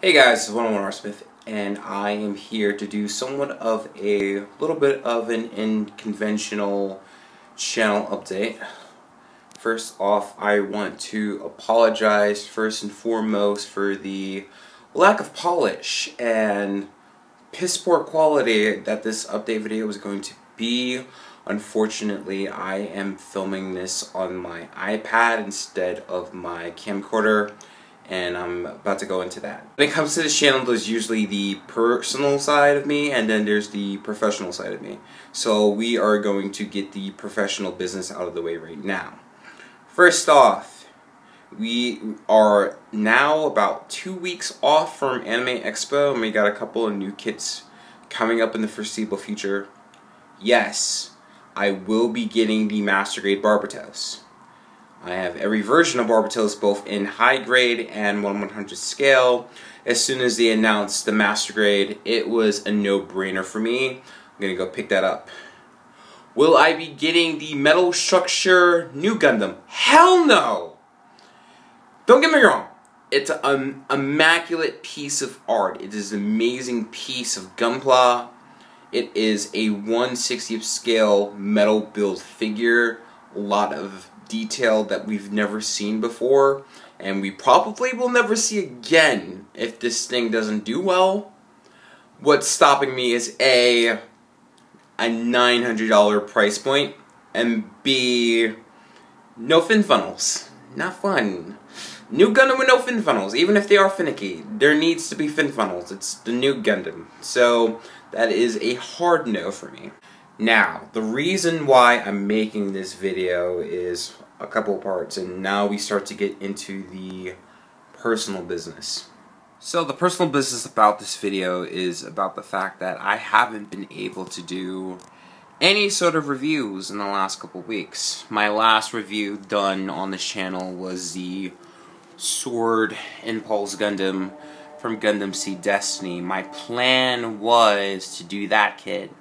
Hey guys, it's 101 Smith, and I am here to do somewhat of a little bit of an unconventional channel update. First off, I want to apologize first and foremost for the lack of polish and piss poor quality that this update video is going to be. Unfortunately, I am filming this on my iPad instead of my camcorder, and I'm about to go into that. When it comes to this channel, there's usually the personal side of me, and then there's the professional side of me. So we are going to get the professional business out of the way right now. First off, we are now about 2 weeks off from Anime Expo, and we got a couple of new kits coming up in the foreseeable future. Yes, I will be getting the Master Grade Barbatos. I have every version of Barbatos both in high grade and 1/100 scale. As soon as they announced the Master Grade, it was a no-brainer for me. I'm gonna go pick that up. Will I be getting the Metal Structure New Gundam? Hell no! Don't get me wrong. It's an immaculate piece of art. It is an amazing piece of Gunpla. It is a 1/60th scale metal build figure. A lot of detail that we've never seen before, and we probably will never see again if this thing doesn't do well. What's stopping me is A, $900 price point, and B, no fin funnels. Not fun. New Gundam with no fin funnels, even if they are finicky, there needs to be fin funnels. It's the new Gundam. So that is a hard no for me. Now, the reason why I'm making this video is a couple parts, and now we start to get into the personal business. So the personal business about this video is about the fact that I haven't been able to do any sort of reviews in the last couple weeks. My last review done on this channel was the Sword Impulse Gundam from Gundam Seed Destiny. My plan was to do that kit,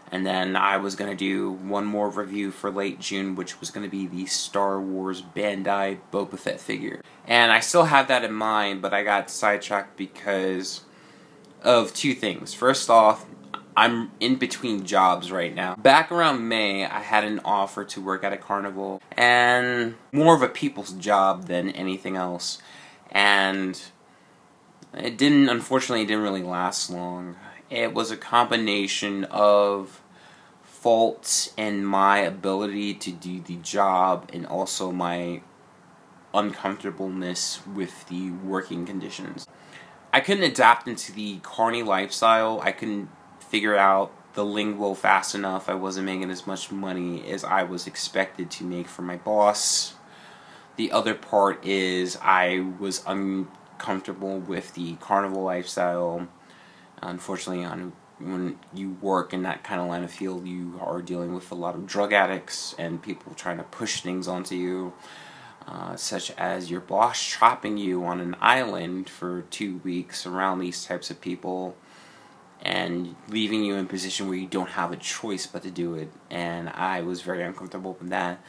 and then I was going to do one more review for late June, which was going to be the Star Wars Bandai Boba Fett figure. And I still have that in mind, but I got sidetracked because of two things. First off, I'm in between jobs right now. Back around May, I had an offer to work at a carnival, and more of a people's job than anything else. And it unfortunately, it didn't really last long. It was a combination of faults in my ability to do the job and also my uncomfortableness with the working conditions. I couldn't adapt into the carny lifestyle. I couldn't figure out the lingo fast enough. I wasn't making as much money as I was expected to make for my boss. The other part is I was uncomfortable with the carnival lifestyle. Unfortunately, when you work in that kind of line of field, you are dealing with a lot of drug addicts and people trying to push things onto you, such as your boss trapping you on an island for 2 weeks around these types of people and leaving you in a position where you don't have a choice but to do it. And I was very uncomfortable with that.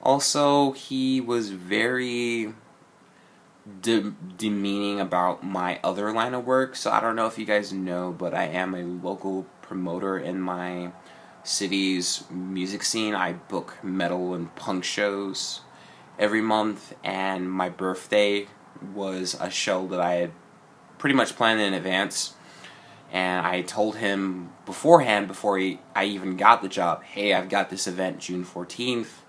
Also, he was very demeaning about my other line of work. So I don't know if you guys know, but I am a local promoter in my city's music scene. I book metal and punk shows every month, and my birthday was a show that I had pretty much planned in advance. And I told him beforehand, before I even got the job, hey, I've got this event June 14th.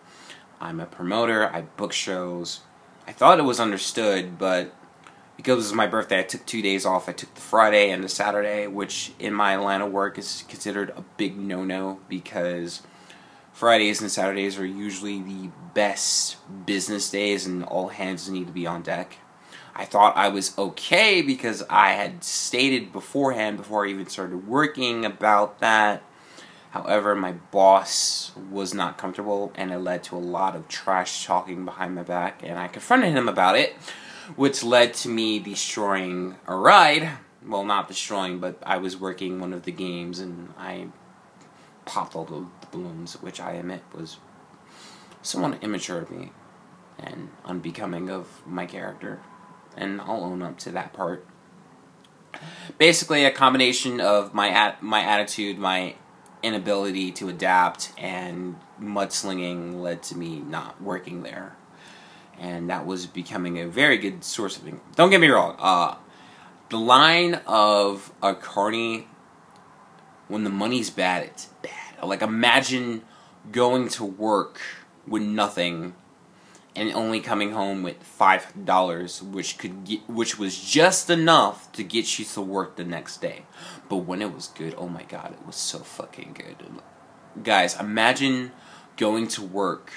I'm a promoter, I book shows. I thought it was understood, but because it was my birthday, I took 2 days off. I took the Friday and the Saturday, which in my line of work is considered a big no-no, because Fridays and Saturdays are usually the best business days and all hands need to be on deck. I thought I was okay because I had stated beforehand, before I even started working, about that. However, my boss was not comfortable, and it led to a lot of trash talking behind my back, and I confronted him about it, which led to me destroying a ride. Well, not destroying, but I was working one of the games, and I popped all the balloons, which I admit was somewhat immature of me and unbecoming of my character, and I'll own up to that part. Basically, a combination of my attitude, my inability to adapt, and mudslinging led to me not working there. And that was becoming a very good source of income. Don't get me wrong. The line of a carny, when the money's bad, it's bad. Like, imagine going to work with nothing and only coming home with $5, which was just enough to get you to work the next day. But when it was good, oh my god, it was so fucking good. Guys, imagine going to work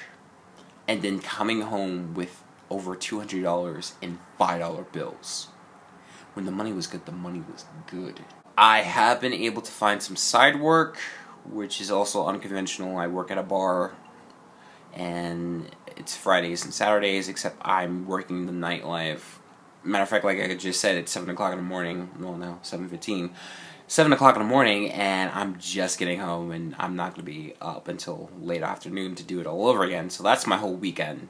and then coming home with over $200 in $5 bills. When the money was good, the money was good. I have been able to find some side work, which is also unconventional. I work at a bar, and it's Fridays and Saturdays, except I'm working the nightlife. Matter of fact, like I just said, it's 7 o'clock in the morning. Well, no, 7:15. 7 o'clock in the morning, and I'm just getting home, and I'm not going to be up until late afternoon to do it all over again. So that's my whole weekend.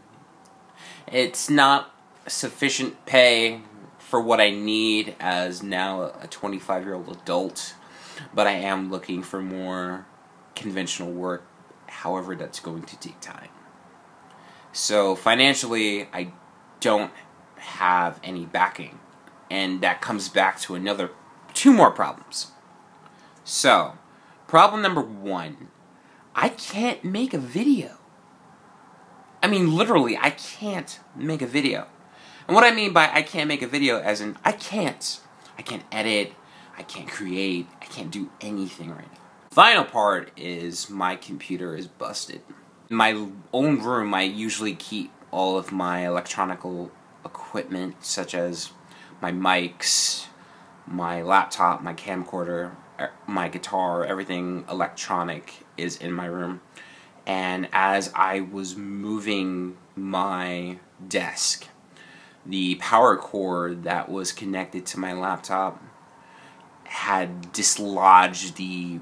It's not sufficient pay for what I need as now a 25-year-old adult, but I am looking for more conventional work. However, that's going to take time. So financially, I don't have any backing, and that comes back to two more problems. So, problem number 1, I can't make a video. I mean, literally, I can't make a video. And what I mean by I can't make a video, as in, I can't edit, I can't create, I can't do anything right now. Final part is my computer is busted. In my own room, I usually keep all of my electronical equipment, such as my mics, my laptop, my camcorder, my guitar, everything electronic is in my room. And as I was moving my desk, the power cord that was connected to my laptop had dislodged the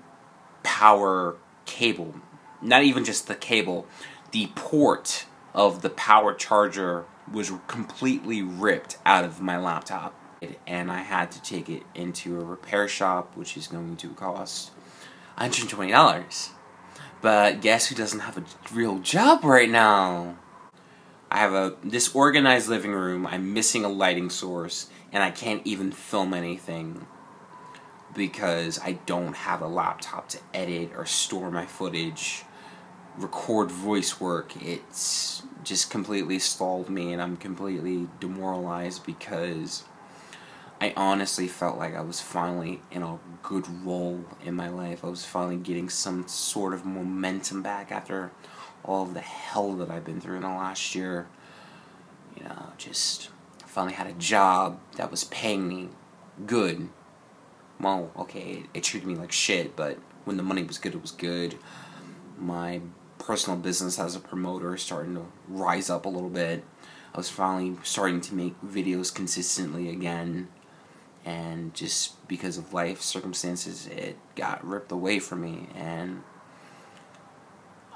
power cable. Not even just the cable, the port of the power charger was completely ripped out of my laptop. And I had to take it into a repair shop, which is going to cost $120. But guess who doesn't have a real job right now? I have a disorganized living room, I'm missing a lighting source, and I can't even film anything because I don't have a laptop to edit or store my footage, record voice work. It's just completely stalled me, and I'm completely demoralized because I honestly felt like I was finally in a good role in my life. I was finally getting some sort of momentum back after all of the hell that I've been through in the last year. You know, just finally had a job that was paying me good. Well, okay, it treated me like shit, but when the money was good, it was good. My personal business as a promoter is starting to rise up a little bit. I was finally starting to make videos consistently again. And just because of life circumstances, it got ripped away from me, and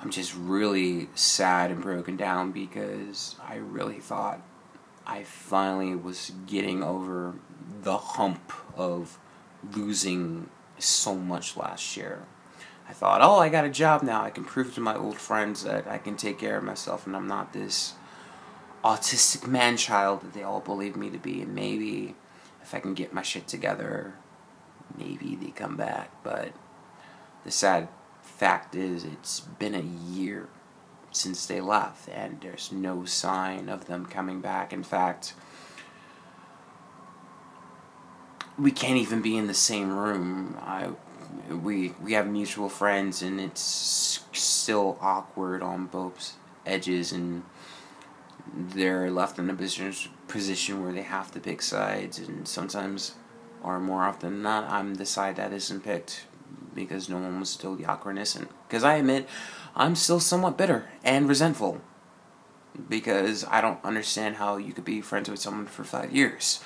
I'm just really sad and broken down because I really thought I finally was getting over the hump of losing so much last year. I thought, oh, I got a job now, I can prove to my old friends that I can take care of myself and I'm not this autistic man-child that they all believe me to be, and maybe if I can get my shit together, maybe they come back. But the sad fact is, it's been a year since they left, and there's no sign of them coming back. In fact, we can't even be in the same room. We have mutual friends, and it's still awkward on both edges, and they're left in a position where they have to pick sides, and sometimes, or more often than not, I'm the side that isn't picked because no one was still the awkwardness. And because I admit, I'm still somewhat bitter and resentful because I don't understand how you could be friends with someone for 5 years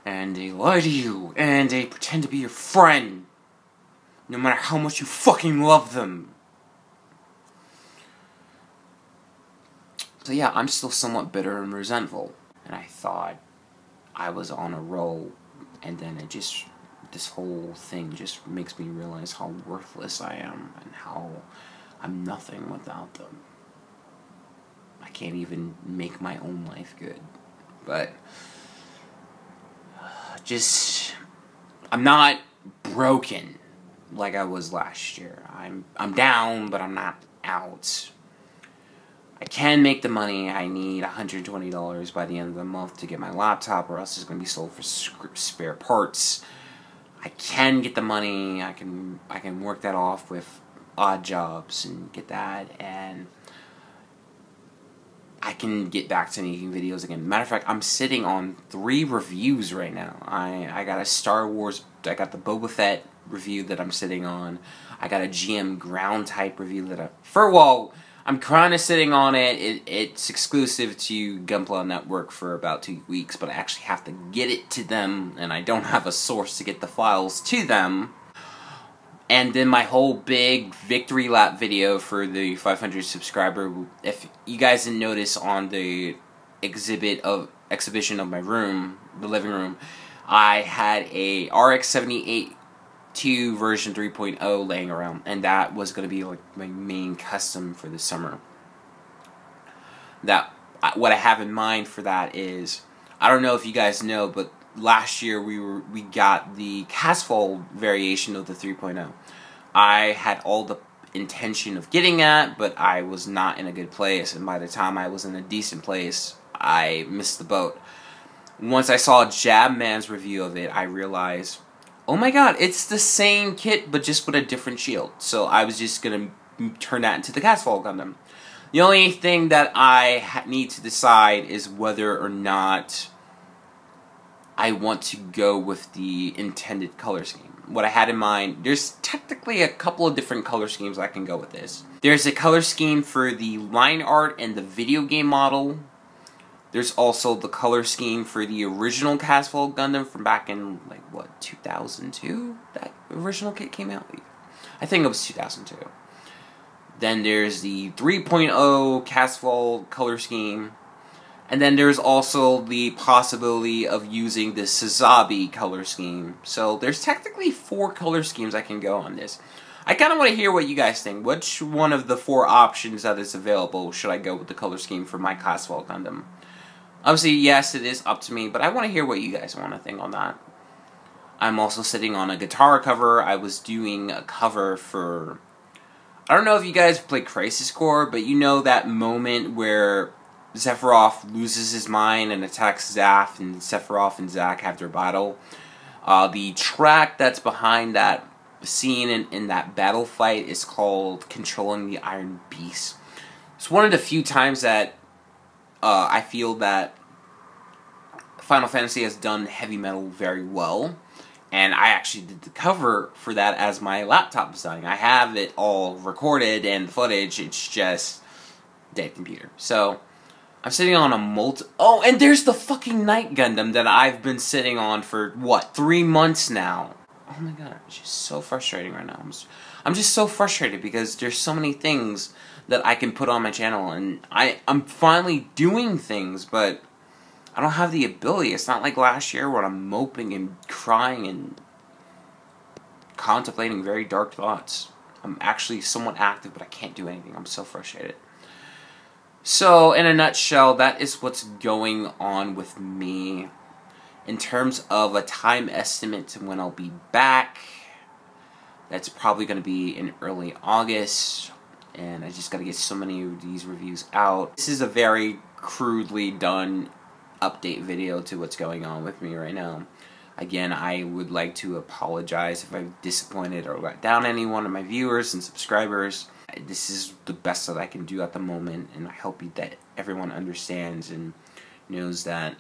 and they lie to you and they pretend to be your friend no matter how much you fucking love them. So yeah, I'm still somewhat bitter and resentful. And I thought I was on a roll, and then it just this whole thing just makes me realize how worthless I am and how I'm nothing without them. I can't even make my own life good. But I'm not broken like I was last year. I'm down, but I'm not out. I can make the money. I need $120 by the end of the month to get my laptop, or else it's going to be sold for spare parts. I can get the money. I can work that off with odd jobs and get that, and I can get back to making videos again. Matter of fact, I'm sitting on 3 reviews right now. I got a Star Wars, I got the Boba Fett review that I'm sitting on. I got a GM ground type review that I'm kind of sitting on it. It's exclusive to Gunpla Network for about 2 weeks, but I actually have to get it to them, and I don't have a source to get the files to them. And then my whole big victory lap video for the 500 subscriber. If you guys didn't notice on the exhibition of my room, the living room, I had a RX 78-2 version 3.0 laying around, and that was going to be like my main custom for the summer. What I have in mind for that is, I don't know if you guys know, but last year we got the Casfold variation of the 3.0. I had all the intention of getting that, but I was not in a good place, and by the time I was in a decent place, I missed the boat. Once I saw Jabman's review of it, I realized, oh my god, it's the same kit, but just with a different shield. So I was just going to turn that into the Casfold Gundam. The only thing that I need to decide is whether or not I want to go with the intended color scheme. What I had in mind, there's technically a couple of different color schemes I can go with this. There's a color scheme for the line art and the video game model. There's also the color scheme for the original Casfold Gundam from back in, like, what, 2002? That original kit came out? I think it was 2002. Then there's the 3.0 Casfold color scheme. And then there's also the possibility of using the Sazabi color scheme. So there's technically 4 color schemes I can go on this. I kind of want to hear what you guys think. Which one of the 4 options that is available should I go with the color scheme for my Casfold Gundam? Obviously, yes, it is up to me, but I want to hear what you guys want to think on that. I'm also sitting on a guitar cover. I was doing a cover for... I don't know if you guys play Crisis Core, but you know that moment where Sephiroth loses his mind and attacks Zaf, and Sephiroth and Zack have their battle. The track that's behind that scene in that battle fight is called Controlling the Iron Beast. It's one of the few times that I feel that Final Fantasy has done heavy metal very well, and I actually did the cover for that as my laptop design. I have it all recorded and the footage, it's just dead computer. So I'm sitting on a oh, and there's the fucking Night Gundam that I've been sitting on for, what, 3 months now. Oh my god, it's just so frustrating right now. I'm just so frustrated because there's so many things that I can put on my channel, and I'm finally doing things, but I don't have the ability. It's not like last year when I'm moping and crying and contemplating very dark thoughts. I'm actually somewhat active, but I can't do anything. I'm so frustrated. So, in a nutshell, that is what's going on with me. In terms of a time estimate to when I'll be back, that's probably going to be in early August, and I just got to get so many of these reviews out. This is a very crudely done update video to what's going on with me right now. Again, I would like to apologize if I've disappointed or let down any one of my viewers and subscribers. This is the best that I can do at the moment, and I hope that everyone understands and knows that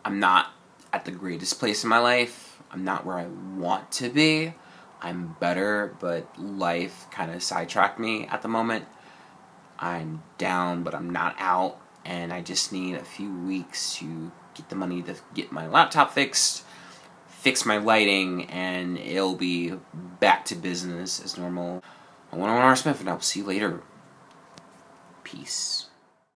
I'm not at the greatest place in my life. I'm not where I want to be. I'm better, but life kind of sidetracked me at the moment. I'm down, but I'm not out, and I just need a few weeks to get the money to get my laptop fixed, fix my lighting, and it'll be back to business as normal. I'm 101R Smith, and I'll see you later. Peace.